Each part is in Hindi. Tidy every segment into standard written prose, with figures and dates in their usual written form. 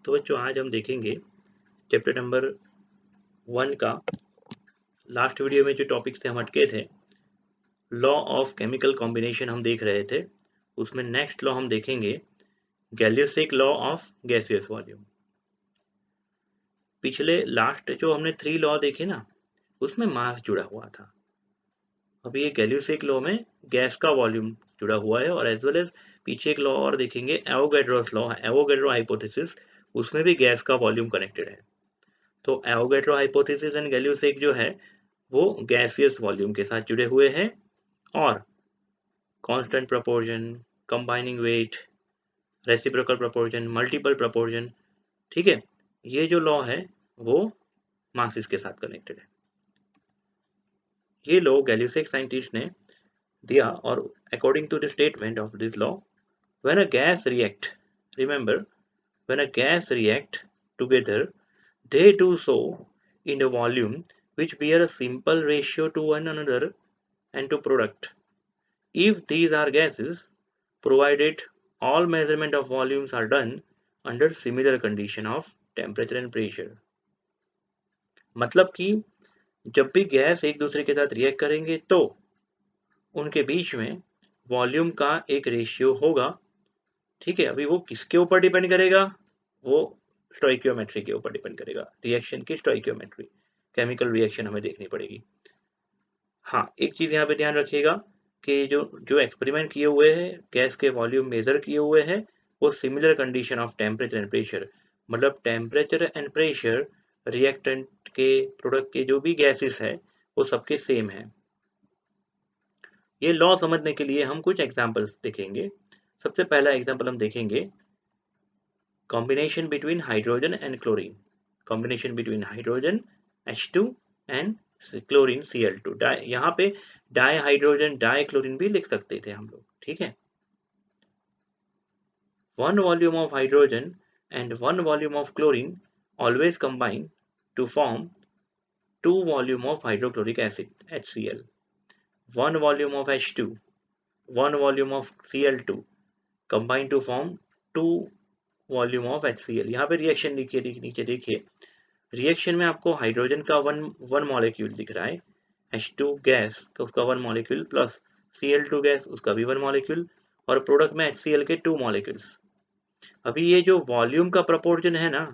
तो बच्चों आज हम देखेंगे चैप्टर नंबर 1 का लास्ट वीडियो में जो टॉपिक से हम अटके थे, लॉ ऑफ केमिकल कॉम्बिनेशन हम देख रहे थे। उसमें नेक्स्ट लॉ हम देखेंगे गैलियोसिक लॉ ऑफ गैसियस वॉल्यूम। पिछले लास्ट जो हमने 3 लॉ देखे ना, उसमें मास जुड़ा हुआ था। अब ये गैलियोसिक लॉ में गैस का वॉल्यूम जुड़ा हुआ है और एज वेल एज पीछे एक लॉ और देखेंगे, एवोगैड्रोस लॉ, एवोगैड्रो हाइपोथेसिस, उसमें भी गैस का वॉल्यूम कनेक्टेड है। तो एवोगैड्रो हाइपोथेसिस एंड गैलियोसिक जो है वो गैसियस वॉल्यूम के साथ जुड़े हुए हैं और constant proportion, combining weight, reciprocal proportion, multiple proportion, ठीक है, ये जो लॉ है वो मासेस के साथ कनेक्टेड है। ये लॉ गैलियोसिक साइंटिस्ट ने दिया और according to the statement of this law, when a gas react, remember, when a gas react together, they do so in a volume which bear a simple ratio to one another and to product. If these are gases, provided all measurement of volumes are done under similar condition of temperature and pressure. मतलब कि जब भी गैस एक दूसरे के साथ रिएक्ट करेंगे तो उनके बीच में वॉल्यूम का एक रेशियो होगा, ठीक है। अभी वो किसके ऊपर डिपेंड करेगा, वो स्टोइकियोमेट्री के ऊपर डिपेंड करेगा, रिएक्शन की स्टोइकियोमेट्री, केमिकल रिएक्शन हमें देखनी पड़ेगी। हाँ, एक चीज़ यहाँ पे ध्यान रखिएगा कि जो एक्सपेरिमेंट किए हुए हैं, गैस के वॉल्यूम मेजर किए हुए हैं, वो similar condition of temperature and pressure, मतलब टेम्परेचर एंड प्रेशर रिएक्टेंट के प्रोडक्ट के जो भी गैसेस है वो सबके सेम है। ये लॉ समझने के लिए हम कुछ एग्जांपल्स देखेंगे। सबसे पहला एग्जांपल हम देखेंगे combination between hydrogen and chlorine, combination between hydrogen H2 and chlorine Cl2। यहाँ पे डाई हाइड्रोजन डाई क्लोरीन भी लिख सकते थे हम लोग, ठीक है। 1 volume of hydrogen and 1 volume of chlorine always combine to form 2 volume of hydrochloric acid HCl, 1 volume of H2, 1 volume of Cl2 combine to form 2 volume of HCl। यहाँ पे रिएक्शन लिखिए, नीचे देखिए, रिएक्शन में आपको हाइड्रोजन का वन मॉलिक्यूल दिख रहा है, H2 गैस का उसका 1 मॉलिक्यूल प्लस Cl2 गैस उसका भी 1 मॉलिक्यूल और प्रोडक्ट में HCl के 2 मॉलिक्यूल्स। अभी ये जो वॉल्यूम का प्रोपोर्शन है ना,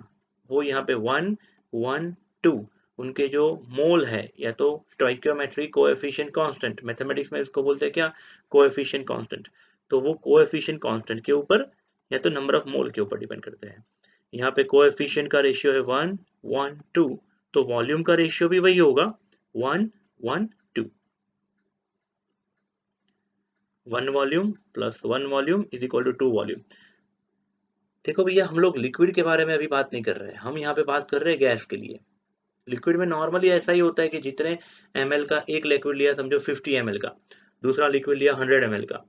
वो यहाँ पे 1 1 2, उनके जो मोल है या तो स्टोइकियोमेट्रिक कोएफिशिएंट कांस्टेंट, मैथमेटिक्स में इसको बोलते हैं क्या, कोएफिशिएंट कांस्टेंट, तो वो कोएफिशिएंट कांस्टेंट के ऊपर या तो नंबर ऑफ मोल के ऊपर डिपेंड करते हैं। यहाँ पे कोएफिशिएंट का रेशियो है 1 1 2, तो वॉल्यूम का रेशियो भी वही होगा 1 1 2। 1 volume plus 1 volume is equal to 2 volume. देखो भैया, हम लोग लिक्विड के बारे में अभी बात नहीं कर रहे हैं, हम यहाँ पे बात कर रहे हैं गैस के लिए। लिक्विड में नॉर्मली ऐसा ही होता है कि जितने ml का एक लिक्विड लिया, समझो 50 ml का, दूसरा लिक्विड लिया 100 ml का,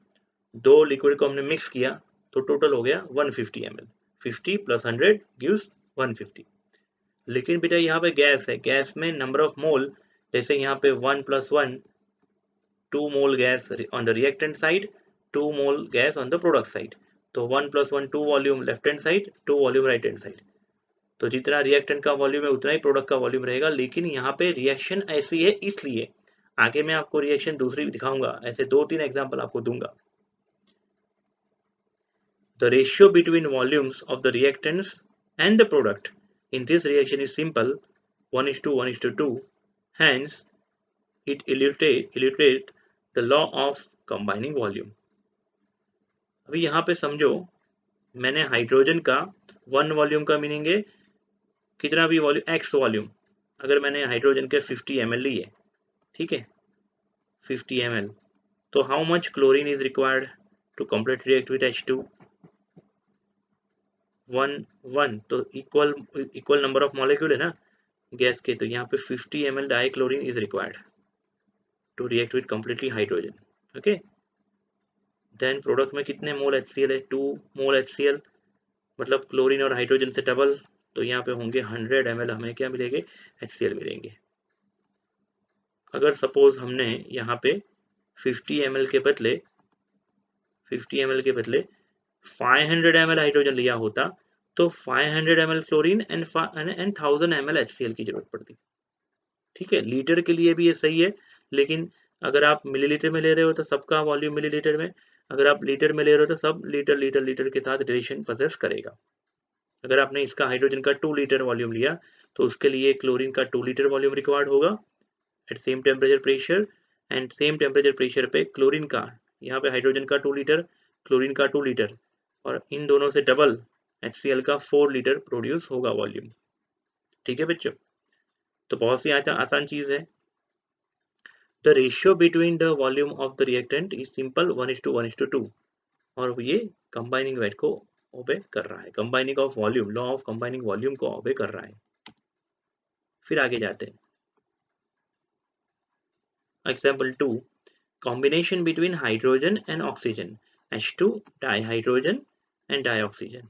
दो लिक्विड को हमने मिक्स किया तो टोटल हो गया 150 ml, 50 प्लस 100 गिव्स 150। लेकिन बेटा यहाँ पे गैस है, गैस में नंबर ऑफ मोल, जैसे यहाँ पे 1 plus 1 2 mole gas on the reactant side, 2 mole gas on the product side, तो 1 plus 1 2 volume left hand side, 2 volume right hand side. तो जितना रिएक्टेंट का वॉल्यूम है उतना ही प्रोडक्ट का वॉल्यूम रहेगा। लेकिन यहाँ पे रिएक्शन ऐसी है इसलिए, आगे मैं आपको रिएक्शन दूसरी भी दिखाऊंगा, ऐसे 2-3 एग्जांपल आपको दूंगा। The ratio between volumes of the reactants and the product in this reaction is simple, 1:1:2, hence it illustrates the law of combining volume। अभी यहाँ पे समझो, मैंने हाइड्रोजन का 1 वॉल्यूम का मीनिंग है कितना भी वॉल्यूम, x वॉल्यूम, अगर मैंने हाइड्रोजन के 50 ml लिए, ठीक है, 50 ml, तो how much chlorine is required to complete react with H2, 1 1, तो इक्वल नंबर ऑफ मॉलिक्यूल है ना गैस के, तो यहाँ पे 50 ml di chlorine is required to react with completely hydrogen, okay. Then product में कितने मोल HCl है, 2 मोल HCl, मतलब क्लोरीन और हाइड्रोजन से डबल, तो यहाँ पे होंगे 100 ml, हमें क्या मिलेंगे, HCl मिलेंगे। अगर सपोज हमने यहाँ पे 50 ml के बदले 500 ml हाइड्रोजन लिया होता तो 500 ml chlorine and 1000 ml HCl की जरूरत पड़ती। ठीक है, लीटर के लिए भी ये सही है, लेकिन अगर आप मिलीलीटर में ले रहे हो तो सबका वॉल्यूम मिलीलीटर में, अगर आप लीटर में ले रहे हो तो सब लीटर लीटर लीटर के साथ रिलेशन पजेस करेगा। अगर आपने इसका हाइड्रोजन का 2 लीटर वॉल्यूम लिया तो उसके लिए क्लोरीन का 2 लीटर वॉल्यूम रिक्वायर्ड होगा at same temperature pressure, and same temperature pressure पे क्लोरीन का, यहाँ पे हाइड्रोजन का 2 लीटर, क्लोरीन का 2 लीटर, और इन दोनों से डबल HCl का 4 लीटर प्रोड्यूस होगा वॉल्यूम। ठीक है बच्चों, तो बहुत सी आसान चीज है। The ratio between the volume of the reactant is simple 1:1:2, और ये कंबाइनिंग वेट को ओबे कर रहा है, combining of volume, law of combining volume को ओबे कर रहा है। फिर आगे जाते हैं। Example 2, combination between hydrogen and oxygen, H2 dihydrogen and dioxygen.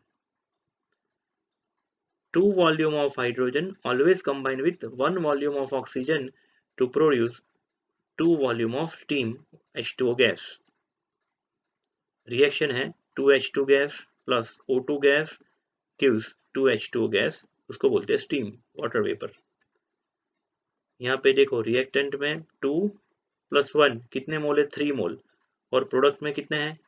2 volume of hydrogen always combine with 1 volume of oxygen to produce 2 volume of steam H2O gas. Reaction है 2H2 gas plus O2 gas gives 2H2O gas, उसको बोलते हैं steam, water vapor. यहाँ पे देखो रिएक्टेंट में 2 + 1 कितने मोल है, 3 मोल, और प्रोडक्ट में कितने हैं,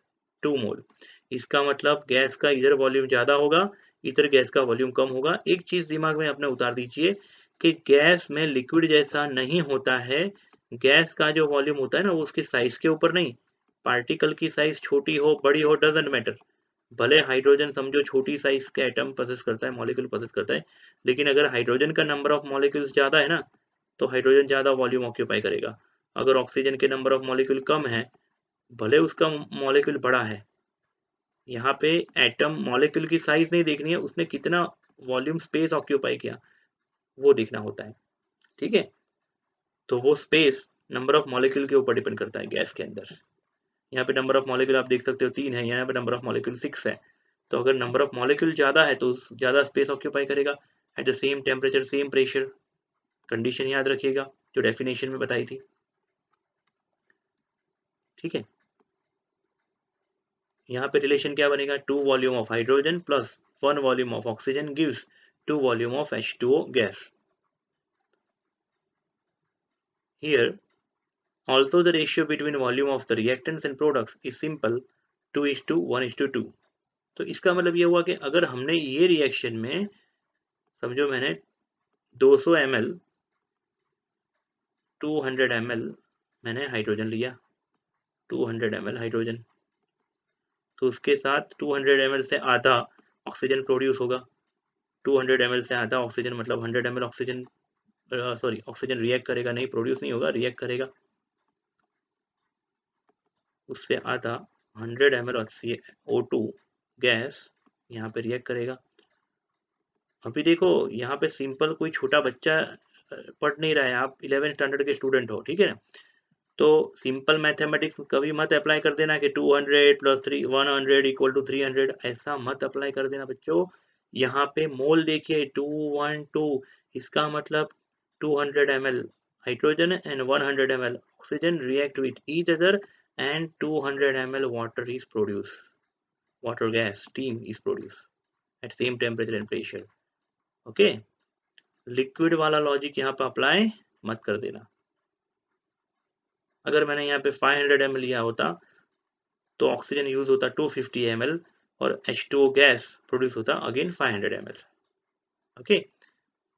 2 मोल। इसका मतलब गैस का इधर वॉल्यूम ज़्यादा होगा, इधर गैस का वॉल्यूम कम होगा। एक चीज़ दिमाग में अपने उतार दीजिए कि गैस में लिक्विड जैसा नहीं होता है, गैस का जो वॉल्यूम होता है ना वो उसकी साइज के ऊपर नहीं, पार्टिकल की साइज छोटी हो बड़ी हो डजेंट मैटर। भले हाइड्रोजन समझो छोटी साइज के एटम पोजेस करता है, मॉलिक्यूल पोजेस करता है, लेकिन अगर हाइड्रोजन का नंबर ऑफ मॉलिक्यूल्स ज़्यादा है ना तो हाइड्रोजन ज़्यादा वॉल्यूम ऑक्यूपाई करेगा। अगर ऑक्सीजन के नंबर ऑफ मॉलिक्यूल कम है, भले उसका मॉलिक्यूल बड़ा है, यहाँ पे एटम मॉलिक्यूल की साइज नहीं देखनी है, उसने कितना वॉल्यूम स्पेस ऑक्यूपाई किया वो देखना होता है। ठीक है, तो वो स्पेस नंबर ऑफ मॉलिक्यूल के ऊपर डिपेंड करता है गैस के अंदर। यहाँ पे नंबर ऑफ मॉलिक्यूल आप देख सकते हो 3 है, यहाँ पे नंबर ऑफ मॉलिक्यूल 6 है। तो अगर नंबर ऑफ मॉलिक्यूल ज़्यादा है तो ज़्यादा स्पेस ऑक्यूपाई करेगा at the same temperature same pressure. Condition याद रखिएगा जो डेफिनेशन में बताई थी। ठीक है, यहाँ पे रिलेशन क्या बनेगा, 2 volume of hydrogen plus 1 volume of oxygen gives 2 volume of H2O gas. Here also the ratio between volume of the reactants and products is simple 2:1:2। तो इसका मतलब ये हुआ कि अगर हमने ये रिएक्शन में समझो मैंने 200 ml 200 ml मैंने हाइड्रोजन लिया, 200 ml हाइड्रोजन, तो उसके साथ 200 ml से आधा ऑक्सीजन प्रोड्यूस होगा। 200 ml से आधा ऑक्सीजन मतलब 100 ml oxygen, sorry oxygen react करेगा, नहीं प्रोड्यूस नहीं होगा, रिएक्ट करेगा। उससे आधा 100 ml O2 गैस यहाँ पे रिएक्ट करेगा। अभी देखो यहाँ पे सिंपल कोई छोटा बच्चा पढ़ नहीं रहा है, आप 11th स्टैंडर्ड के स्टूडेंट हो, ठीक है ना। तो सिंपल मैथमेटिक्स कभी मत अप्लाई कर देना कि 200 + 100 = 300, ऐसा मत अप्लाई कर देना बच्चों। यहाँ पे मोल देखिए 212, इसका मतलब 200 ml hydrogen and 100 ml oxygen react with each other and 200 ml water is produce, water gas steam is produce at same temperature and pressure. Okay, liquid वाला लॉजिक यहाँ पे अप्लाई मत कर देना। अगर मैंने यहाँ पे 500 ml लिया होता तो ऑक्सीजन यूज होता 250 ml और H2O गैस प्रोड्यूस होता अगेन 500 ml। ओके,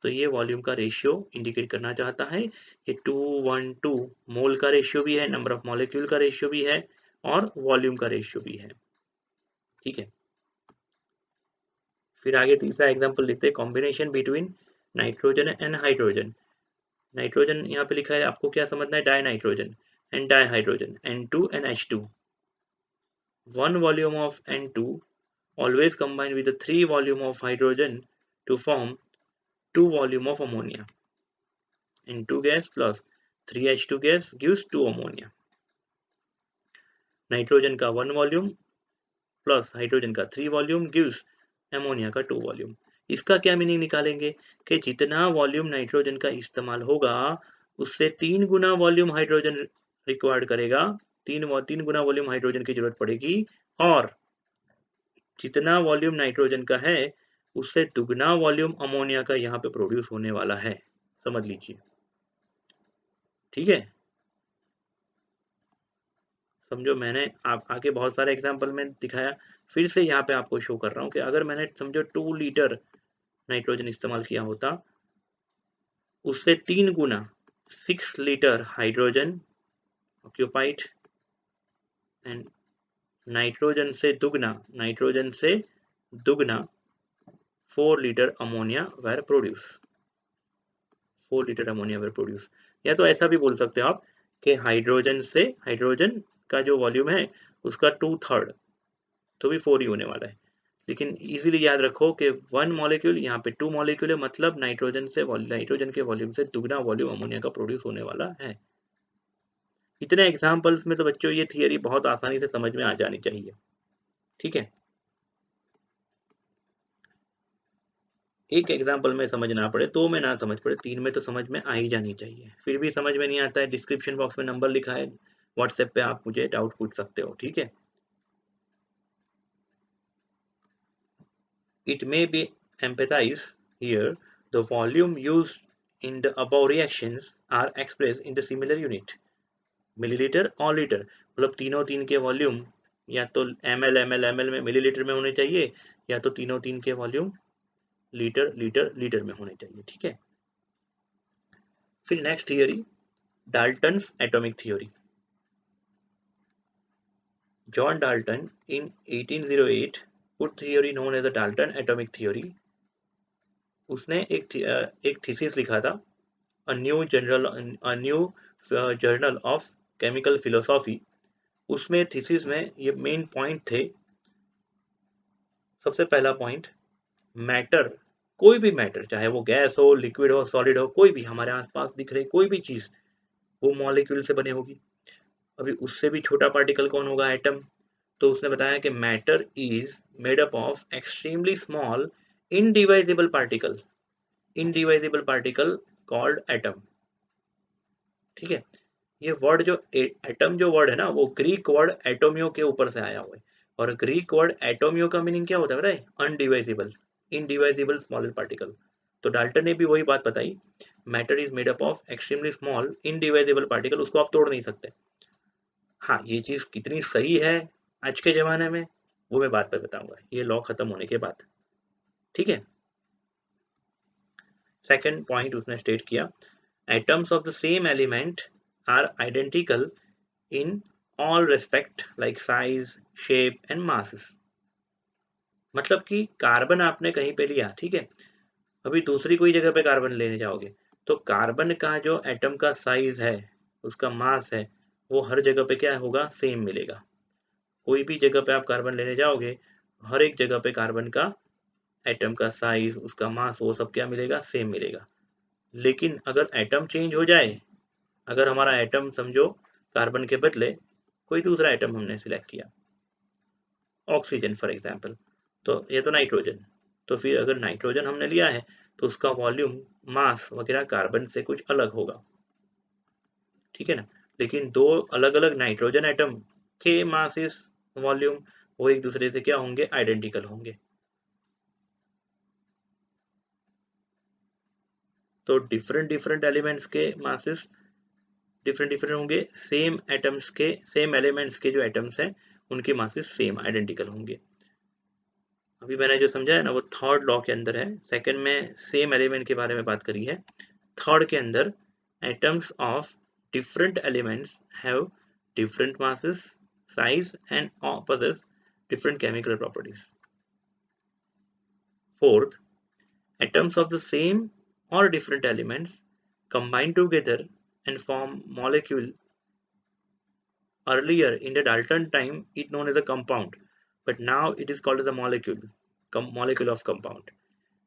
तो ये वॉल्यूम का रेशियो इंडिकेट करना चाहता है। ये 212 मोल का रेशियो भी है, नंबर ऑफ मॉलिक्यूल का रेशियो भी है, और वॉल्यूम का रेशियो भी है। ठीक है, फिर आगे तीसरा एग्जांपल लिखते हैं, combination between nitrogen and hydrogen. Nitrogen यहाँ पे लिखा है, आपको क्या समझना है, die nitrogen and di hydrogen N2 and H2। 1 volume of N2 always combine with the 3 volume of hydrogen to form 2 volume of ammonia। N2 gas plus 3H2 gas gives 2 ammonia। Nitrogen का 1 वॉल्यूम प्लस हाइड्रोजन का 3 वॉल्यूम गिव्स अमोनिया का 2 वॉल्यूम। इसका क्या मीनिंग निकालेंगे कि जितना वॉल्यूम नाइट्रोजन का इस्तेमाल होगा उससे 3 गुना वॉल्यूम हाइड्रोजन रिक्वायर्ड करेगा, 3 गुना वॉल्यूम हाइड्रोजन की जरूरत पड़ेगी, और जितना वॉल्यूम नाइट्रोजन का है उससे दुगना वॉल्यूम अमोनिया का यहाँ पे प्रोड्यूस होने वाला है, समझ लीजिए। ठीक है, समझो मैंने आप आगे बहुत सारे एग्जाम्पल में दिखाया, फिर से यहाँ पे आपको शो कर रहा हूँ कि अगर मैंने समझो 2 लीटर नाइट्रोजन इस्तेमाल किया होता, उससे 3 गुना 6 litre hydrogen occupied and nitrogen से दुगना 4 litre ammonia were produce 4 litre ammonia were produce. या तो ऐसा भी बोल सकते हो आप कि हाइड्रोजन का जो वॉल्यूम है उसका 2/3, तो भी 4 ही होने वाला है। लेकिन इजीली याद रखो कि 1 मॉलिक्यूल यहाँ पे 2 मॉलिक्यूल है, मतलब नाइट्रोजन के वॉल्यूम से दुगना वॉल्यूम अमोनिया का प्रोड्यूस होने वाला है। इतने एग्जाम्पल्स में तो बच्चों ये थियरी बहुत आसानी से समझ में आ जानी चाहिए। ठीक है, एक एग्जाम्पल में समझ ना पड़े, 2 में ना समझ पड़े, 3 में तो समझ में आ ही जानी चाहिए। फिर भी समझ में नहीं आता है, डिस्क्रिप्शन बॉक्स में नंबर लिखा है, व्हाट्सएप पे आप मुझे डाउट पूछ सकते हो। ठीक है, it may be empathize here the volume used in the above reactions are expressed in the similar unit millilitre और लीटर, मतलब तीन के वॉल्यूम या तो ml में मिलीलीटर में होने चाहिए, या तो तीन के वॉल्यूम लीटर में होने चाहिए। ठीक है, फिर next theory, Dalton's atomic theory. John Dalton in 1808 put theory known as the Dalton atomic theory। उसने एक थीसिस लिखा था, a new journal of chemical philosophy. उसमें थीसिस में ये मेन पॉइंट थे। सबसे पहला पॉइंट, मैटर, कोई भी मैटर, चाहे वो गैस हो, लिक्विड हो, सॉलिड हो, कोई भी हमारे आसपास दिख रही कोई भी चीज, वो मॉलिक्यूल से बने होगी। अभी उससे भी छोटा पार्टिकल कौन होगा? एटम। तो उसने बताया कि matter is made up of extremely small indivisible particle called atom. ठीक है, ये वर्ड जो एटम जो वर्ड है ना, वो ग्रीक वर्ड एटोमियो के ऊपर से आया हुआ है। और ग्रीक वर्ड एटोमियो का मीनिंग क्या होता है बताए? Undivisible, indivisible smaller particle. तो डाल्टन ने भी वही बात बताई, matter is made up of extremely small indivisible particle, उसको आप तोड़ नहीं सकते। हाँ, ये चीज कितनी सही है आज के जमाने में, वो मैं बात पर बताऊंगा ये लॉ खत्म होने के बाद। ठीक है, सेकंड पॉइंट उसने स्टेट किया, atoms of the same element are identical in all respect like size, shape and masses। मतलब कि कार्बन आपने कहीं पे लिया, ठीक है, अभी दूसरी कोई जगह पे कार्बन लेने जाओगे, तो कार्बन का जो एटम का साइज है, उसका मास है, वो हर जगह पे क्या होगा? सेम मिलेगा। कोई भी जगह पे आप कार्बन लेने जाओगे, हर एक जगह पे कार्बन का एटम का साइज, उसका मास, वो सब क्या मिलेगा? सेम मिलेगा। लेकिन अगर एटम चेंज हो जाए, अगर हमारा एटम समझो कार्बन के बदले कोई दूसरा एटम हमने सिलेक्ट किया, ऑक्सीजन फॉर एग्जाम्पल, तो ये तो नाइट्रोजन, तो फिर अगर नाइट्रोजन हमने लिया है तो उसका वॉल्यूम, मास वगैरह कार्बन से कुछ अलग होगा। ठीक है ना, लेकिन दो अलग अलग नाइट्रोजन एटम के मासेस, वॉल्यूम, वो एक दूसरे से क्या होंगे? आइडेंटिकल होंगे। तो डिफरेंट एलिमेंट्स के मासेस डिफरेंट होंगे, सेम एलिमेंट्स के जो एटम्स हैं उनके मासेस सेम आइडेंटिकल होंगे। अभी मैंने जो समझा है ना, वो थर्ड लॉ के अंदर है। सेकंड में सेम एलिमेंट के बारे में बात करी है, थर्ड के अंदर atoms of different elements have different masses, size and possess different chemical properties। Fourth, atoms of the same or different elements combine together and form molecule। Earlier in the Dalton time, it known as a compound, but now it is called as a molecule, molecule of compound।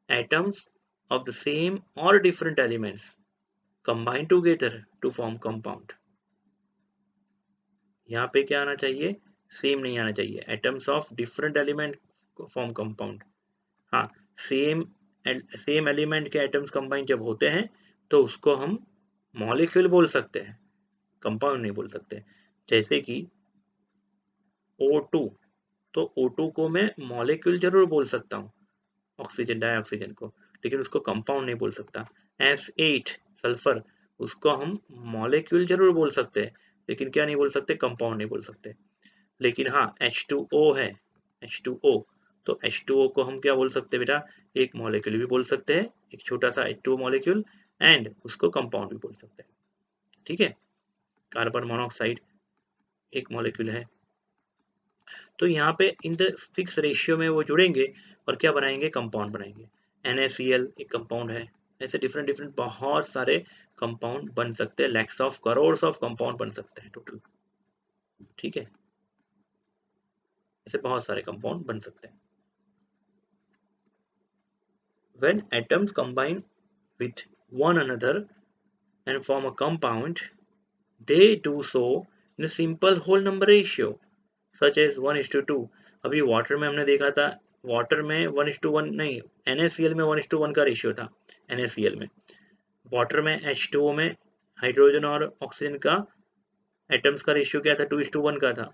Atoms of the same or different elements combine together to form compound। यहाँ पे क्या आना चाहिए? सेम नहीं आना चाहिए, atoms of different element form compound. हाँ, सेम सेम एलिमेंट के एटम्स कंबाइन जब होते हैं तो उसको हम मॉलिक्यूल बोल सकते हैं, कंपाउंड नहीं बोल सकते। जैसे कि O2, तो O2 को मैं मॉलिक्यूल जरूर बोल सकता हूँ, ऑक्सीजन डाइऑक्सीजन को, लेकिन उसको कंपाउंड नहीं बोल सकता। F8 सल्फर, उसको हम मॉलिक्यूल जरूर बोल सकते हैं, लेकिन क्या नहीं बोल सकते, कंपाउंड नहीं बोल सकते। लेकिन हाँ H2O है, H2O, तो H2O को हम क्या बोल सकते हैं बेटा, एक मॉलिक्यूल भी बोल सकते हैं, एक छोटा सा H2O मॉलिक्यूल, एंड उसको कंपाउंड भी बोल सकते हैं। ठीक है, कार्बन मोनोऑक्साइड एक मॉलिक्यूल है। तो यहाँ पे इन द फिक्स रेशियो में वो जुड़ेंगे और क्या बनाएंगे, कंपाउंड बनाएंगे। NaCl एक कंपाउंड है। ऐसे डिफरेंट डिफरेंट बहुत सारे कंपाउंड बन सकते हैं, lakhs of crore of compound बन सकते हैं टोटल। ठीक है, ऐसे बहुत सारे कंपाउंड बन सकते हैं। When atoms combine with one another and form a compound, they do so in a simple whole number ratio such as 1:2। अभी वाटर में हमने देखा था, वाटर में 1:1 नहीं, NaCl में 1:1 का रेशियो था। NaCl में, वाटर में H2O में हाइड्रोजन और ऑक्सीजन का एटम्स का रेशियो क्या था, 2:1 का था।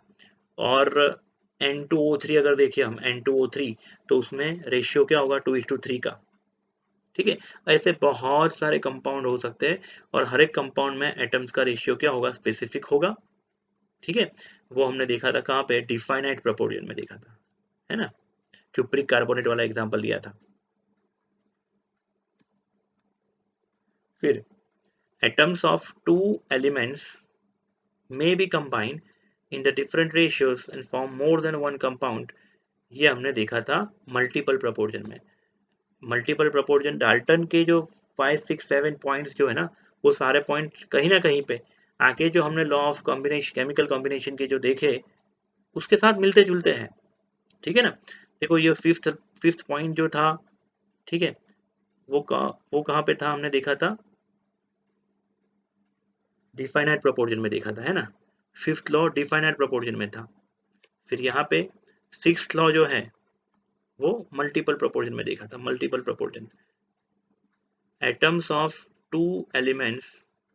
और N2O3 अगर देखिए हम N2O3, तो उसमें रेशियो क्या होगा, 2:3 का। ठीक है, ऐसे बहुत सारे कंपाउंड हो सकते हैं और हर एक कंपाउंड में एटम्स का रेशियो क्या होगा, स्पेसिफिक होगा। ठीक है, वो हमने देखा था कहाँ पे, डिफाइनाइट प्रोपोर्शन में देखा था, है ना, क्यूप्रिक कार्बोनेट वाला एग्जांपल लिया था। फिर atoms of two elements may be combined in the different ratios and form more than one compound, ये हमने देखा था मल्टीपल प्रोपोर्शन में। मल्टीपल प्रोपोर्शन डाल्टन के जो 5, 6, 7 पॉइंट्स जो है ना, वो सारे पॉइंट कहीं ना कहीं पे आके जो हमने law of combination, chemical combination के जो देखे, उसके साथ मिलते जुलते हैं। ठीक है ना, देखो ये फिफ्थ पॉइंट जो था, ठीक है, वो कहाँ पे था, हमने देखा था डिफाइनाइट प्रोपोर्शन में देखा था, है ना, फिफ्थ लॉ डिफाइनाइट प्रोपोर्शन में था। फिर यहाँ पे सिक्स्थ लॉ जो है वो मल्टीपल प्रोपोर्शन में देखा था, multiple proportion. Atoms of two elements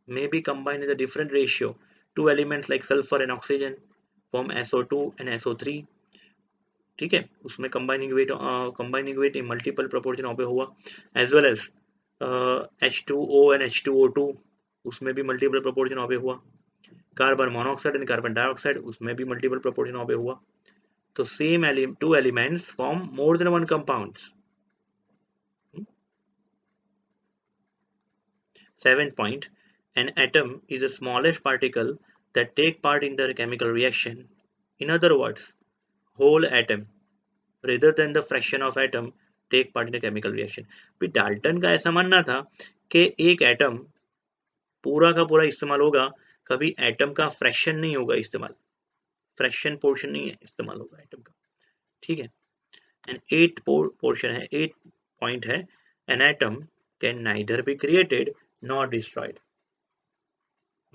may be combined in a different ratio, two elements like sulfur and oxygen form SO2 and SO3। ठीक है, उसमें combining weight in multiple proportion of हुआ, as well as H2O and H2O2, उसमें भी मल्टीपल प्रोपोर्शन ऑफ हुआ। Carbon monoxide and carbon dioxide, उसमें भी मल्टीपल प्रोपोर्शन ऑफ हुआ। तो same two elements form more than one compounds। 7th point, an atom is the smallest particle that take part in the chemical reaction। In other words, whole atom rather than the fraction of atom take part in the chemical reaction। फिर डाल्टन का ऐसा मानना था कि एक एटम पूरा का पूरा इस्तेमाल होगा, कभी एटम का फ्रैक्शन नहीं होगा इस्तेमाल, फ्रैक्शन पोर्शन नहीं है इस्तेमाल होगा एटम का। ठीक है, एंड 8th पोर्शन है, 8th पॉइंट है, an atom can neither be created not destroyed.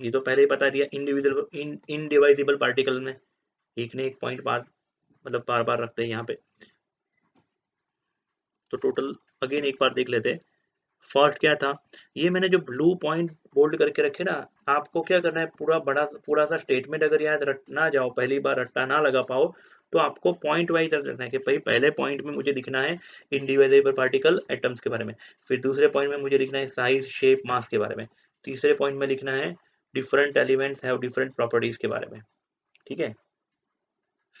ये तो पहले ही बता दिया, इनडिवाइजिबल पार्टिकल में एक ने एक पॉइंट बार मतलब बार बार रखते हैं यहाँ पे। तो टोटल अगेन एक बार देख लेते हैं। फर्स्ट क्या था, ये मैंने जो ब्लू पॉइंट बोल्ड करके रखे ना, आपको क्या करना है, पूरा सा स्टेटमेंट अगर याद रट ना जाओ, पहली बार रट्टा ना लगा पाओ, तो आपको पॉइंट वाइज रखना है कि भाई पहले पॉइंट में मुझे लिखना है इंडिविजुअल पार्टिकल एटम्स के बारे में, फिर दूसरे पॉइंट में मुझे लिखना है साइज शेप मास के बारे में, तीसरे पॉइंट में लिखना है different elements have different properties के बारे में। ठीक है,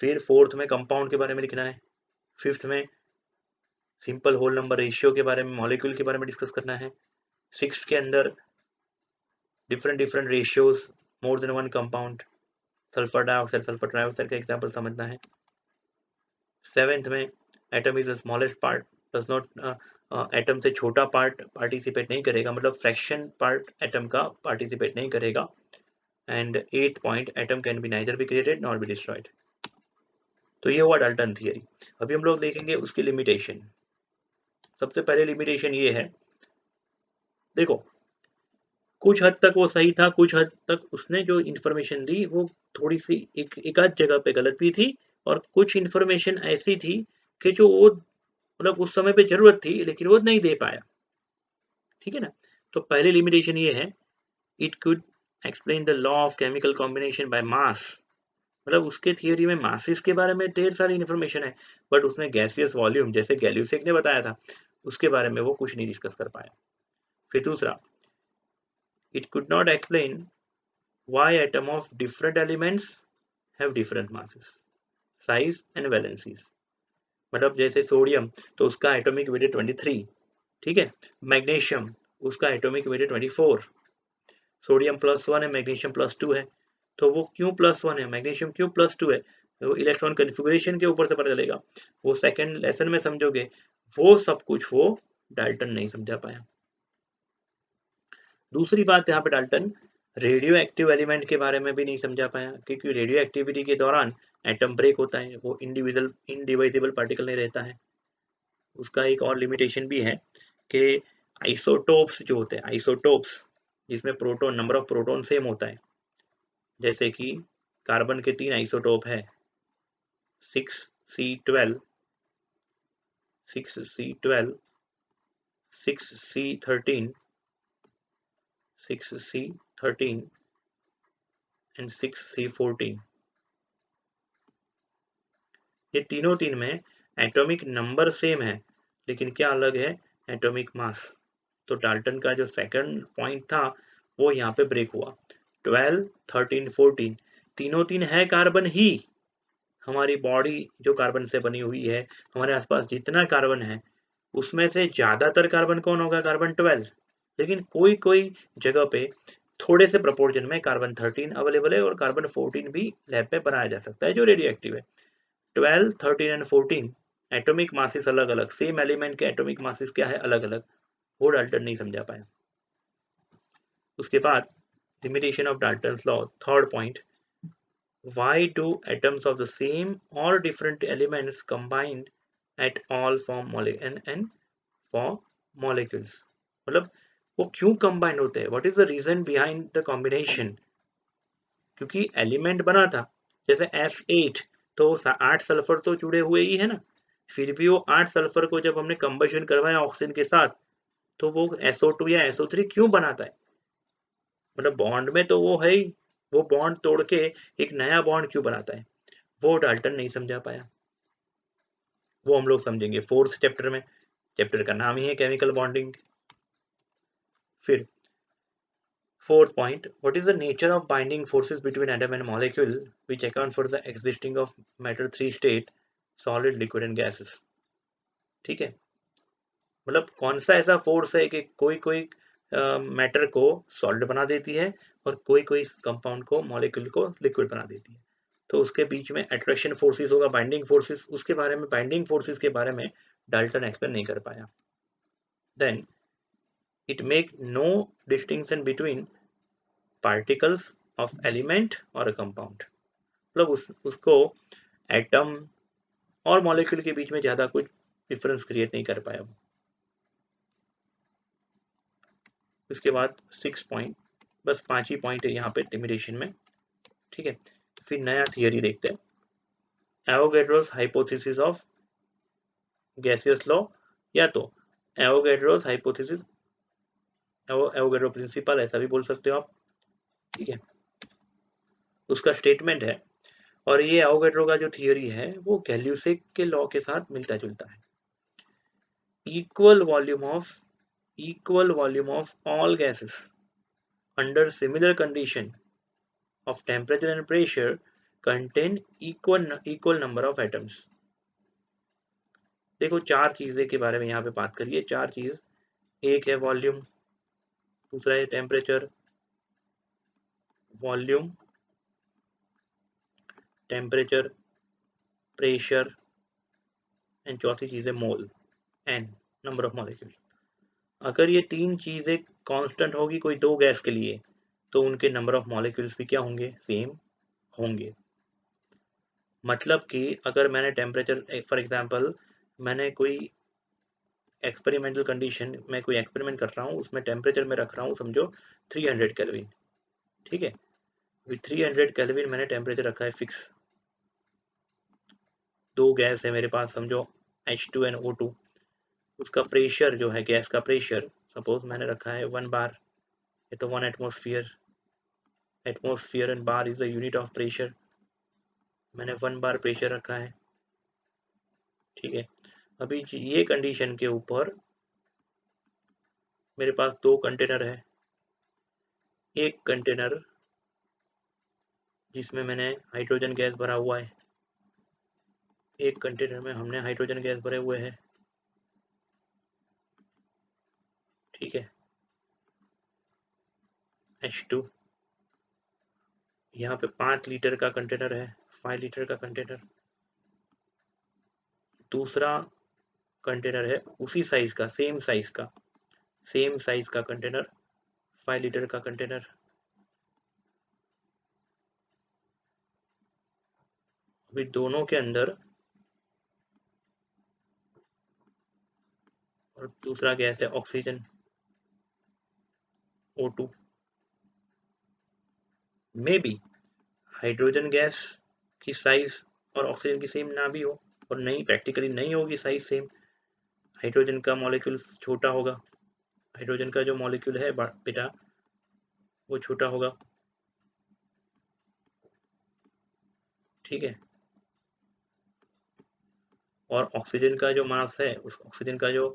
फिर फोर्थ में कंपाउंड के बारे में लिखना है, फिफ्थ में सिंपल होल नंबर रेशियो के बारे में, मॉलिक्यूल के बारे में डिस्कस करना है, सिक्स्थ के अंदर different ratios more than one compound, sulphur dioxide sulphur trioxide का एग्जांपल समझना है। सेवेंथ में atom is the smallest part, does not atom से छोटा पार्ट पार्टिसिपेट नहीं करेगा, मतलब फ्रैक्शन पार्ट एटम का पार्टिसिपेट नहीं करेगा। And 8th point, atom can be neither be created not be destroyed. तो ये हुआ डाल्टन थियरी। अभी हम लोग देखेंगे उसकी लिमिटेशन। सबसे पहले लिमिटेशन ये है, देखो कुछ हद तक वो सही था, कुछ हद तक उसने जो इन्फॉर्मेशन दी वो थोड़ी सी एक आध जगह पे गलत भी थी, और कुछ इन्फॉर्मेशन ऐसी थी कि जो वो मतलब उस समय पे जरूरत थी लेकिन वो नहीं दे पाया। ठीक है ना, तो पहली लिमिटेशन ये है, it could explain the law of chemical combination by mass मतलब उसके थियरी में मासेस के बारे में ढेर सारी इन्फॉर्मेशन है, बट उसने गैसियस वॉल्यूम जैसे गैल्यूसेक ने बताया था उसके बारे में वो कुछ नहीं डिस्कस कर पाया। फिर दूसरा, it could not explain why atom of different elements have different masses, size and valencies. मतलब जैसे सोडियम तो उसका एटॉमिक वेट है 23, ठीक है। मैग्नीशियम उसका एटॉमिक वेट है 24, सोडियम +1 है, मैग्नीशियम +2 है। तो वो क्यों +1 है, मैग्नीशियम क्यों +2 है, तो इलेक्ट्रॉन कन्फिगरेशन के ऊपर से पता चलेगा। वो सेकंड लेसन में समझोगे। वो सब कुछ वो डाल्टन नहीं समझा पाया। दूसरी बात, यहाँ पे डाल्टन रेडियो एक्टिव एलिमेंट के बारे में भी नहीं समझा पाया, क्योंकि रेडियो एक्टिविटी के दौरान एटम ब्रेक होता है, वो इनडिविजिबल पार्टिकल नहीं रहता है। उसका एक और लिमिटेशन भी है कि आइसोटोप्स जो होते हैं, आइसोटोप्स जिसमें proton, number of proton same होता है, जैसे कि कार्बन के 3 आइसोटोप है, 6C12, 6C12, 6C13, 6C13 and 6C14। ये तीन में एटॉमिक नंबर सेम है, लेकिन क्या अलग है, एटॉमिक मास। तो डाल्टन का जो सेकंड पॉइंट था वो यहाँ पे ब्रेक हुआ। 12, 13, 14 तीन है कार्बन ही। हमारी बॉडी जो कार्बन से बनी हुई है, हमारे आसपास जितना कार्बन है उसमें से ज्यादातर कार्बन कौन होगा, कार्बन 12। लेकिन कोई कोई जगह पे थोड़े से प्रोपोर्शन में कार्बन 13 अवेलेबल है और कार्बन 14 भी लैब में बनाया जा सकता है जो रेडियो एक्टिव है। 12, 13 एंड 14 एटॉमिक मासेस अलग अलग, सेम एलिमेंट के एटॉमिक मासेस क्या है, अलग अलग। वो डाल्टन नहीं समझा पाया। उसके बाद limitation of Dalton's law, third point, why do atoms of the same or different elements combine at all form and for molecules। मतलब वो क्यों कंबाइन होते हैं, what is the reason behind the combination. क्योंकि एलिमेंट बना था, जैसे F8 तो 8 सल्फर तो जुड़े हुए ही है ना, फिर भी वो 8 सल्फर को जब हमने कंबशन करवाया ऑक्सीजन के साथ तो वो SO2 या SO3 क्यों बनाता है, मतलब बॉन्ड में तो वो है ही, वो बॉन्ड तोड़ के एक नया बॉन्ड क्यों बनाता है, वो डाल्टन नहीं समझा पाया। वो हम लोग समझेंगे फोर्थ चैप्टर में, चैप्टर का नाम ही है केमिकल बॉन्डिंग। फिर fourth point, what is the nature of binding forces between atom and molecule which account for the existing of matter 3 state, solid, liquid and gases. ठीक है, मतलब कौन सा ऐसा फोर्स है कि कोई कोई मैटर को सॉलिड बना देती है और कोई कोई कंपाउंड को, मॉलिक्यूल को लिक्विड बना देती है। तो उसके बीच में अट्रैक्शन फोर्सेस होगा, बाइंडिंग फोर्सेस, उसके बारे में, बाइंडिंग फोर्सेस के बारे में डाल्टन एक्सप्लेन नहीं कर पाया। Then it make no distinction between particles of element or a compound। मतलब उसको एटम और मॉलिक्यूल के बीच में ज्यादा कुछ डिफरेंस क्रिएट नहीं कर पाया वो। उसके बाद 6 पॉइंट, बस 5 ही पॉइंट है यहाँ पे लिमिटेशन में, ठीक है। फिर नया थियरी देखते हैं, Avogadro's hypothesis of gaseous law, या तो एवोगैड्रोस हाइपोथेसिस, एवोगैड्रो प्रिंसिपल ऐसा भी बोल सकते हो आप, ठीक है। उसका स्टेटमेंट है, और ये एवोगैड्रो का जो थियरी है वो गैल्यूसेक के लॉ के साथ मिलता जुलता है। Equal volume of all gases under similar condition of temperature and pressure contain equal number of atoms. देखो चार चीजें के बारे में यहाँ पे बात करिए, चार चीज, एक है वॉल्यूम, दूसरा है temperature, volume, temperature, pressure and चौथी चीज है मोल, एन, नंबर ऑफ मॉलिक्यूल। अगर ये तीन चीजें कांस्टेंट होगी कोई दो गैस के लिए, तो उनके नंबर ऑफ मॉलिक्यूल्स भी क्या होंगे, सेम होंगे। मतलब कि अगर मैंने टेम्परेचर, फॉर एग्जांपल मैंने कोई एक्सपेरिमेंटल कंडीशन में कोई एक्सपेरिमेंट कर रहा हूँ, उसमें टेम्परेचर में रख रहा हूँ समझो 300 केल्विन, ठीक है। विथ 300 केल्विन मैंने टेम्परेचर रखा है फिक्स, दो गैस है मेरे पास समझो H2 एंड O2, उसका प्रेशर जो है गैस का प्रेशर सपोज मैंने रखा है 1 बार, ये तो 1 atmosphere, atmosphere and bar is the unit of pressure. मैंने 1 बार प्रेशर रखा है, ठीक है। अभी ये कंडीशन के ऊपर मेरे पास 2 कंटेनर है। एक कंटेनर जिसमें मैंने हाइड्रोजन गैस भरा हुआ है, एक कंटेनर में हमने हाइड्रोजन गैस भरे हुए हैं, ठीक है, H2। यहाँ पे 5 लीटर का कंटेनर है, 5 लीटर का कंटेनर। दूसरा कंटेनर है उसी साइज का, सेम साइज का कंटेनर, 5 लीटर का कंटेनर। अभी दोनों के अंदर, और दूसरा गैस है oxygen, O2। May be hydrogen gas की साइज और ऑक्सीजन की सेम ना भी हो, और नहीं, प्रैक्टिकली नहीं होगी साइज सेम। हाइड्रोजन का मॉलिक्यूल छोटा होगा, हाइड्रोजन का जो मॉलिक्यूल है बेटा वो छोटा होगा, ठीक है। और ऑक्सीजन का जो मास है, उस ऑक्सीजन का जो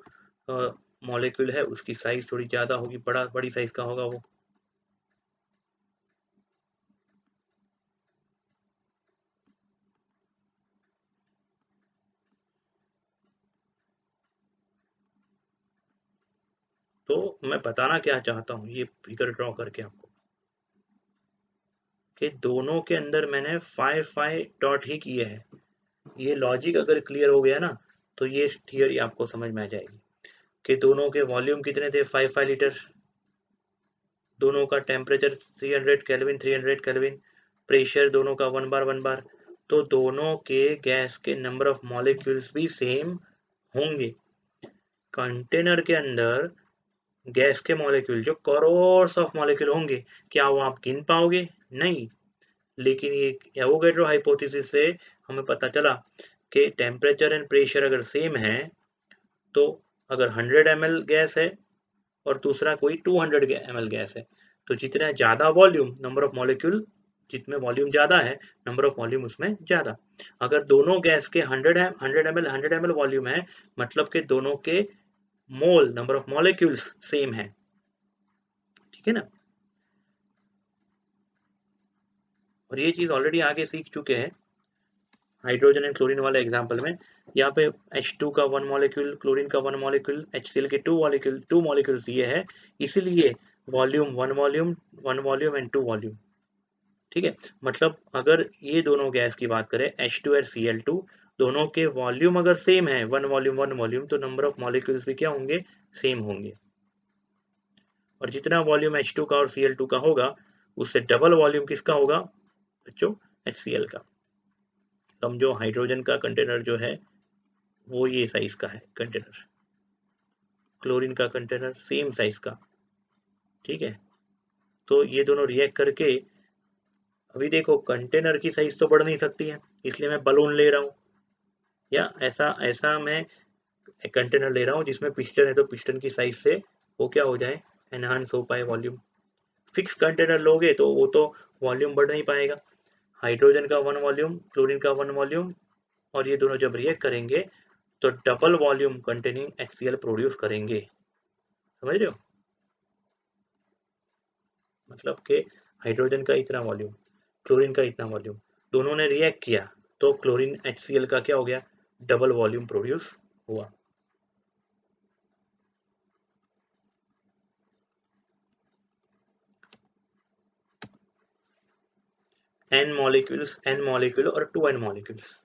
मॉलिक्यूल है उसकी साइज थोड़ी ज़्यादा होगी, बड़ी साइज का होगा वो। तो मैं बताना क्या चाहता हूँ ये फिगर ड्रॉ करके आपको, कि दोनों के अंदर मैंने 5 डॉट ही किए हैं। ये लॉजिक अगर क्लियर हो गया ना, तो ये थियरी आपको समझ में आ जाएगी कि दोनों के वॉल्यूम कितने थे, 5 लीटर। दोनों का टेम्परेचर 300 केल्विन, 300 केल्विन। प्रेशर दोनों का 1 बार। तो दोनों के गैस के नंबर ऑफ मॉलिक्यूल्स भी सेम होंगे। कंटेनर के अंदर गैस के मॉलिक्यूल जो करोड़्स ऑफ मॉलिक्यूल होंगे, क्या वो आप गिन पाओगे? नहीं। लेकिन ये एवोगैड्रो हाइपोथेसिस से हमें पता चला कि टेम्परेचर एंड प्रेशर अगर सेम है, तो अगर 100 ml गैस है और दूसरा कोई 200 ml गैस है, तो जितना ज़्यादा वॉल्यूम, नंबर ऑफ मॉलिक्यूल, जितने वॉल्यूम ज़्यादा है, नंबर ऑफ वॉल्यूम उसमें ज़्यादा। अगर दोनों गैस के 100 ml वॉल्यूम है, मतलब कि दोनों के मोल, नंबर ऑफ मॉलिक्यूल्स सेम है, ठीक है ना। और ये चीज़ ऑलरेडी आगे सीख चुके हैं हाइड्रोजन एंड क्लोरीन वाले एग्जाम्पल में। यहाँ पे H2 का 1 मॉलिक्यूल, क्लोरीन का 1 मॉलिक्यूल, HCl के 2 मॉलिक्यूल्स दिए है, इसीलिए volume 1 volume, 1 volume and 2 volume, ठीक है। मतलब अगर ये दोनों गैस की बात करें, H2 और Cl2, दोनों के वॉल्यूम अगर सेम है, 1 वॉल्यूम, तो नंबर ऑफ मॉलिक्यूल्स भी क्या होंगे, सेम होंगे। और जितना वॉल्यूम H2 का और Cl2 का होगा, उससे डबल वॉल्यूम किसका होगा बच्चों, HCl का। समझो हाइड्रोजन का कंटेनर जो है वो ये साइज का है कंटेनर, क्लोरीन का कंटेनर सेम साइज का, ठीक है। तो ये दोनों रिएक्ट करके, अभी देखो कंटेनर की साइज तो बढ़ नहीं सकती है, इसलिए मैं बलून ले रहा हूँ, या ऐसा ऐसा मैं कंटेनर ले रहा हूँ जिसमें पिस्टन है, तो पिस्टन की साइज से वो क्या हो जाए, एनहांस हो पाए वॉल्यूम। फिक्स कंटेनर लोगे तो वो तो वॉल्यूम बढ़ नहीं पाएगा। हाइड्रोजन का 1 वॉल्यूम, क्लोरीन का 1 वॉल्यूम, और ये दोनों जब रिएक्ट करेंगे तो double volume containing HCl produce करेंगे, समझ रहे हो। मतलब कि हाइड्रोजन का इतना वॉल्यूम, क्लोरीन का इतना वॉल्यूम, दोनों ने रिएक्ट किया तो क्लोरीन HCl का क्या हो गया, डबल वॉल्यूम प्रोड्यूस हुआ। n मॉलिक्यूल और 2n मॉलिक्यूल्स।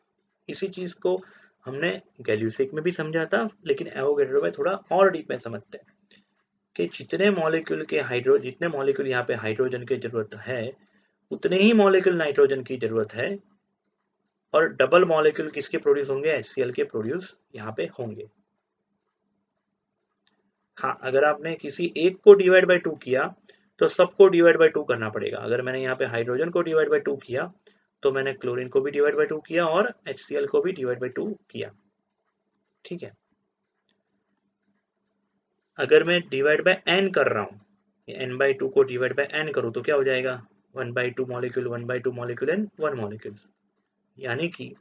इसी चीज को हमने गैल्यूसिक में भी समझा था, लेकिन एवोगैड्रो में थोड़ा और डीप में समझते हैं कि जितने मॉलिक्यूल यहाँ पे हाइड्रोजन की जरूरत है, उतने ही मॉलिक्यूल नाइट्रोजन की जरूरत है, और डबल मॉलिक्यूल किसके प्रोड्यूस होंगे, HCl के प्रोड्यूस यहाँ पे होंगे। हाँ, अगर आपने किसी एक को डिवाइड बाय 2 किया तो सबको डिवाइड बाय 2 करना पड़ेगा। अगर मैंने यहाँ पे हाइड्रोजन को डिवाइड बाय 2 किया, तो मैंने क्लोरीन को भी डिवाइड बाय 2 किया और HCl को भी डिवाइड बाय 2 किया, ठीक है। अगर मैं डिवाइड बाय n कर रहा हूँ, n/2 को डिवाइड बाय n करूँ तो क्या हो जाएगा, 1/2 मॉलिक्यूल, 1/2 मॉलिक्यूल एंड 1 मॉलिक्यूल। यानी कि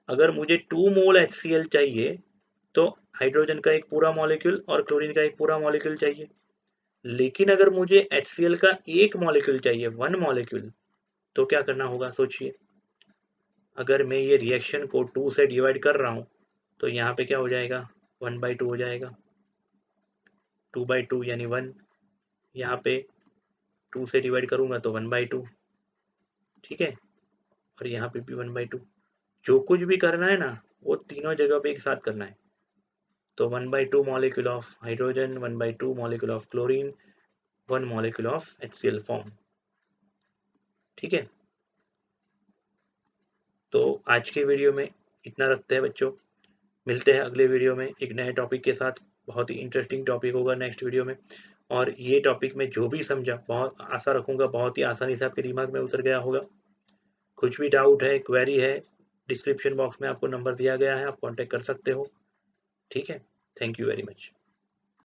अगर मुझे 2 मोल HCl चाहिए तो हाइड्रोजन का एक पूरा मॉलिक्यूल और क्लोरीन का एक पूरा मॉलिक्यूल चाहिए। लेकिन अगर मुझे HCl का एक मॉलिक्यूल चाहिए, 1 मॉलिक्यूल, तो क्या करना होगा सोचिए। अगर मैं ये रिएक्शन को 2 से डिवाइड कर रहा हूँ तो यहाँ पे क्या हो जाएगा, 1/2 हो जाएगा। 2/2 यानी 1, यहाँ पे 2 से डिवाइड करूँगा तो 1/2, ठीक है। और यहाँ पे भी 1/2। जो कुछ भी करना है ना वो तीनों जगह पे एक साथ करना है। तो 1/2 molecule of hydrogen, 1/2 molecule of chlorine, 1 molecule of HCl form, ठीक है। तो आज के वीडियो में इतना रखते हैं बच्चों। मिलते हैं अगले वीडियो में एक नए टॉपिक के साथ। बहुत ही इंटरेस्टिंग टॉपिक होगा नेक्स्ट वीडियो में। और ये टॉपिक में जो भी समझा, बहुत आशा रखूँगा बहुत ही आसानी से आपके दिमाग में उतर गया होगा। कुछ भी डाउट है, क्वेरी है, डिस्क्रिप्शन बॉक्स में आपको नंबर दिया गया है, आप कॉन्टैक्ट कर सकते हो, ठीक है। Thank you very much.